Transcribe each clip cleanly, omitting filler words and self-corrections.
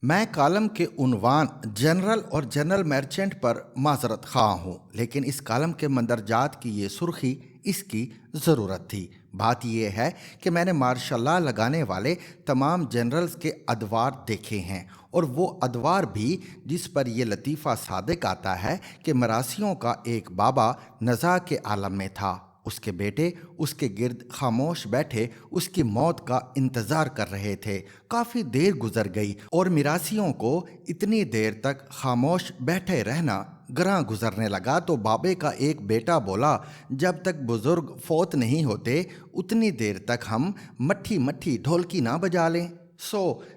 میں کالم کے عنوان جنرل اور جنرل مرچنٹ پر معذرت خواہ ہوں، لیکن اس کالم کے مندرجات کی یہ سرخی اس کی ضرورت تھی۔ بات یہ ہے کہ میں نے مارشاء اللہ لگانے والے تمام جنرلز کے ادوار دیکھے ہیں، اور وہ ادوار بھی جس پر یہ لطیفہ صادق آتا ہے کہ مراسیوں کا ایک بابا نزاع کے عالم میں تھا، اس کے بیٹے اس کے گرد خاموش بیٹھے اس کی موت کا انتظار کر رہے تھے۔ کافی دیر گزر گئی اور مراسیوں کو اتنی دیر تک خاموش بیٹھے رہنا گراں گزرنے لگا تو بابے کا ایک بیٹا بولا، جب تک بزرگ فوت نہیں ہوتے اتنی دیر تک ہم مٹھی مٹھی ڈھولکی نہ بجا لیں۔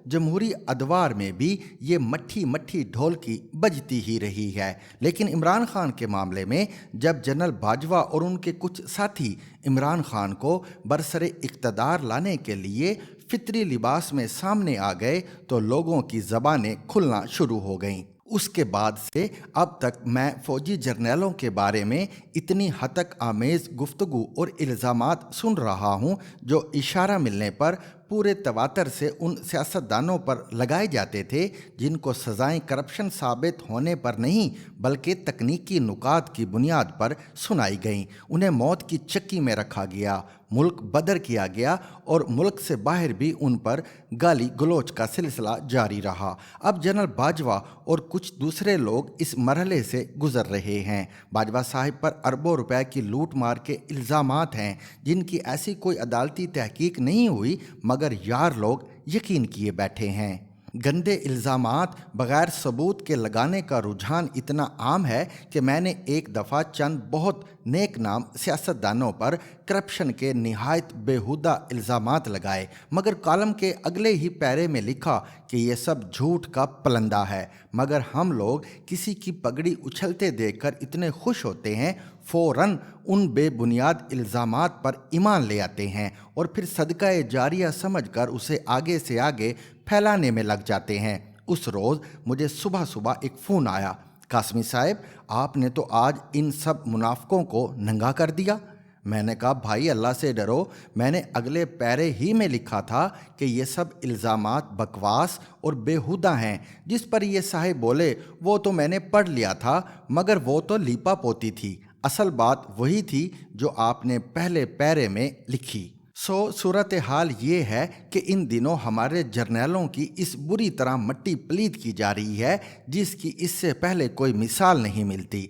جمہوری ادوار میں بھی یہ مٹھی مٹھی ڈھولکی بجتی ہی رہی ہے، لیکن عمران خان کے معاملے میں جب جنرل باجوہ اور ان کے کچھ ساتھی عمران خان کو برسر اقتدار لانے کے لیے فطری لباس میں سامنے آ گئے تو لوگوں کی زبانیں کھلنا شروع ہو گئیں۔ اس کے بعد سے اب تک میں فوجی جرنیلوں کے بارے میں اتنی ہتک آمیز گفتگو اور الزامات سن رہا ہوں جو اشارہ ملنے پر پورے تواتر سے ان سیاستدانوں پر لگائے جاتے تھے جن کو سزائیں کرپشن ثابت ہونے پر نہیں بلکہ تکنیکی نکات کی بنیاد پر سنائی گئیں۔ انہیں موت کی چکی میں رکھا گیا، ملک بدر کیا گیا اور ملک سے باہر بھی ان پر گالی گلوچ کا سلسلہ جاری رہا۔ اب جنرل باجوہ اور کچھ دوسرے لوگ اس مرحلے سے گزر رہے ہیں۔ باجوہ صاحب پر اربوں روپے کی لوٹ مار کے الزامات ہیں جن کی ایسی کوئی عدالتی تحقیق نہیں ہوئی، مگر یار لوگ یقین کیے بیٹھے ہیں۔ گندے الزامات بغیر ثبوت کے لگانے کا رجحان اتنا عام ہے کہ میں نے ایک دفعہ چند بہت نیک نام سیاستدانوں پر کرپشن کے نہایت بیہودہ الزامات لگائے، مگر کالم کے اگلے ہی پیرے میں لکھا کہ یہ سب جھوٹ کا پلندہ ہے، مگر ہم لوگ کسی کی پگڑی اچھلتے دیکھ کر اتنے خوش ہوتے ہیں، فوراً ان بے بنیاد الزامات پر ایمان لے آتے ہیں اور پھر صدقہ جاریہ سمجھ کر اسے آگے سے آگے پھیلانے میں لگ جاتے ہیں۔ اس روز مجھے صبح صبح ایک فون آیا، قاسمی صاحب آپ نے تو آج ان سب منافقوں کو ننگا کر دیا۔ میں نے کہا بھائی اللہ سے ڈرو، میں نے اگلے پیرے ہی میں لکھا تھا کہ یہ سب الزامات بکواس اور بیہودہ ہیں۔ جس پر یہ صاحب بولے وہ تو میں نے پڑھ لیا تھا، مگر وہ تو لیپا پوتی تھی، اصل بات وہی تھی جو آپ نے پہلے پیرے میں لکھی۔ صورتحال یہ ہے کہ ان دنوں ہمارے جرنیلوں کی اس بری طرح مٹی پلید کی جا رہی ہے جس کی اس سے پہلے کوئی مثال نہیں ملتی۔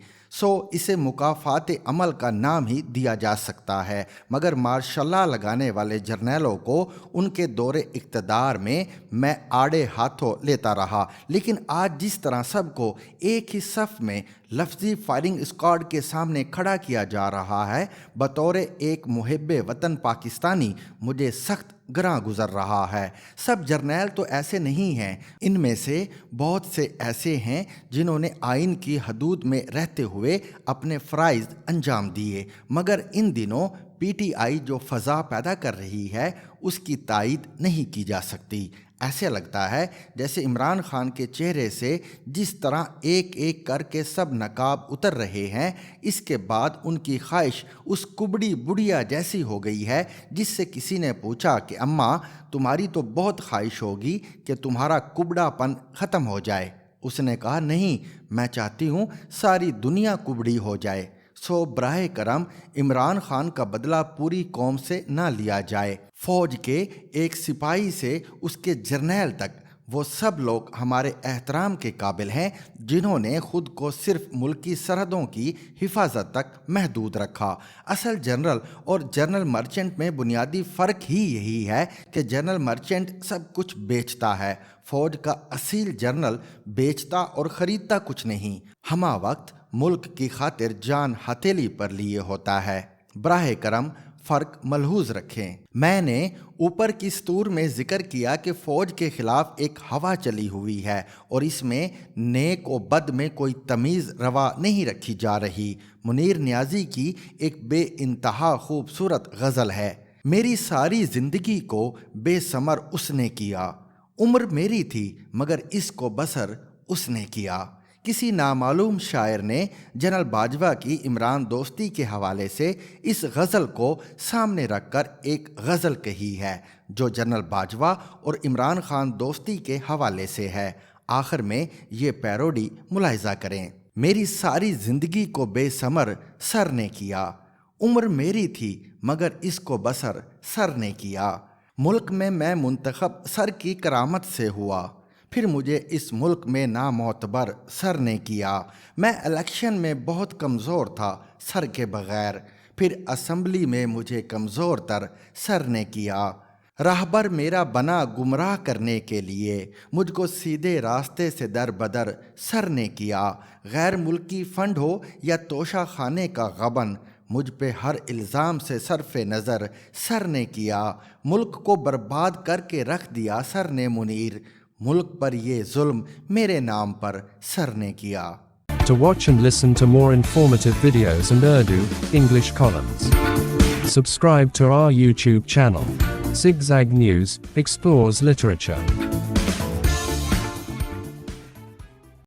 اسے مکافات عمل کا نام ہی دیا جا سکتا ہے، مگر مارشاء اللہ لگانے والے جرنیلوں کو ان کے دور اقتدار میں آڑے ہاتھوں لیتا رہا، لیکن آج جس طرح سب کو ایک ہی صف میں لفظی فائرنگ اسکواڈ کے سامنے کھڑا کیا جا رہا ہے، بطور ایک محب وطن پاکستانی مجھے سخت گراں گزر رہا ہے۔ سب جرنیل تو ایسے نہیں ہیں، ان میں سے بہت سے ایسے ہیں جنہوں نے آئین کی حدود میں رہتے ہوئے اپنے فرائض انجام دیے، مگر ان دنوں پی ٹی آئی جو فضا پیدا کر رہی ہے اس کی تائید نہیں کی جا سکتی۔ ایسے لگتا ہے جیسے عمران خان کے چہرے سے جس طرح ایک ایک کر کے سب نقاب اتر رہے ہیں، اس کے بعد ان کی خواہش اس کبڑی بڑھیا جیسی ہو گئی ہے جس سے کسی نے پوچھا کہ اماں تمہاری تو بہت خواہش ہوگی کہ تمہارا کبڑا پن ختم ہو جائے۔ اس نے کہا نہیں، میں چاہتی ہوں ساری دنیا کبڑی ہو جائے۔ براہ کرم عمران خان کا بدلہ پوری قوم سے نہ لیا جائے، فوج کے ایک سپاہی سے اس کے جرنیل تک وہ سب لوگ ہمارے احترام کے قابل ہیں جنہوں نے خود کو صرف ملکی سرحدوں کی حفاظت تک محدود رکھا۔ اصل جنرل اور جنرل مرچنٹ میں بنیادی فرق ہی یہی ہے کہ جنرل مرچنٹ سب کچھ بیچتا ہے، فوج کا اصیل جنرل بیچتا اور خریدتا کچھ نہیں، ہمہ وقت ملک کی خاطر جان ہتھیلی پر لیے ہوتا ہے۔ براہ کرم فرق ملحوظ رکھیں۔ میں نے اوپر کی سطور میں ذکر کیا کہ فوج کے خلاف ایک ہوا چلی ہوئی ہے اور اس میں نیک و بد میں کوئی تمیز روا نہیں رکھی جا رہی۔ منیر نیازی کی ایک بے انتہا خوبصورت غزل ہے، میری ساری زندگی کو بے ثمر اس نے کیا، عمر میری تھی مگر اس کو بسر اس نے کیا۔ کسی نامعلوم شاعر نے جنرل باجوہ کی عمران دوستی کے حوالے سے اس غزل کو سامنے رکھ کر ایک غزل کہی ہے جو جنرل باجوہ اور عمران خان دوستی کے حوالے سے ہے۔ آخر میں یہ پیروڈی ملاحظہ کریں۔ میری ساری زندگی کو بے ثمر سر نے کیا، عمر میری تھی مگر اس کو بسر سر نے کیا۔ ملک میں منتخب سر کی کرامت سے ہوا، پھر مجھے اس ملک میں نامعتبر سر نے کیا۔ میں الیکشن میں بہت کمزور تھا سر کے بغیر، پھر اسمبلی میں مجھے کمزور تر سر نے کیا۔ راہبر میرا بنا گمراہ کرنے کے لیے، مجھ کو سیدھے راستے سے در بدر سر نے کیا۔ غیر ملکی فنڈ ہو یا توشہ خانے کا غبن، مجھ پہ ہر الزام سے صرف نظر سر نے کیا۔ ملک کو برباد کر کے رکھ دیا سر نے منیر، ملک پر یہ ظلم میرے نام پر سر نے کیا۔ To watch and listen to more informative videos and Urdu, English columns, subscribe to our YouTube channel. Zigzag News explores literature.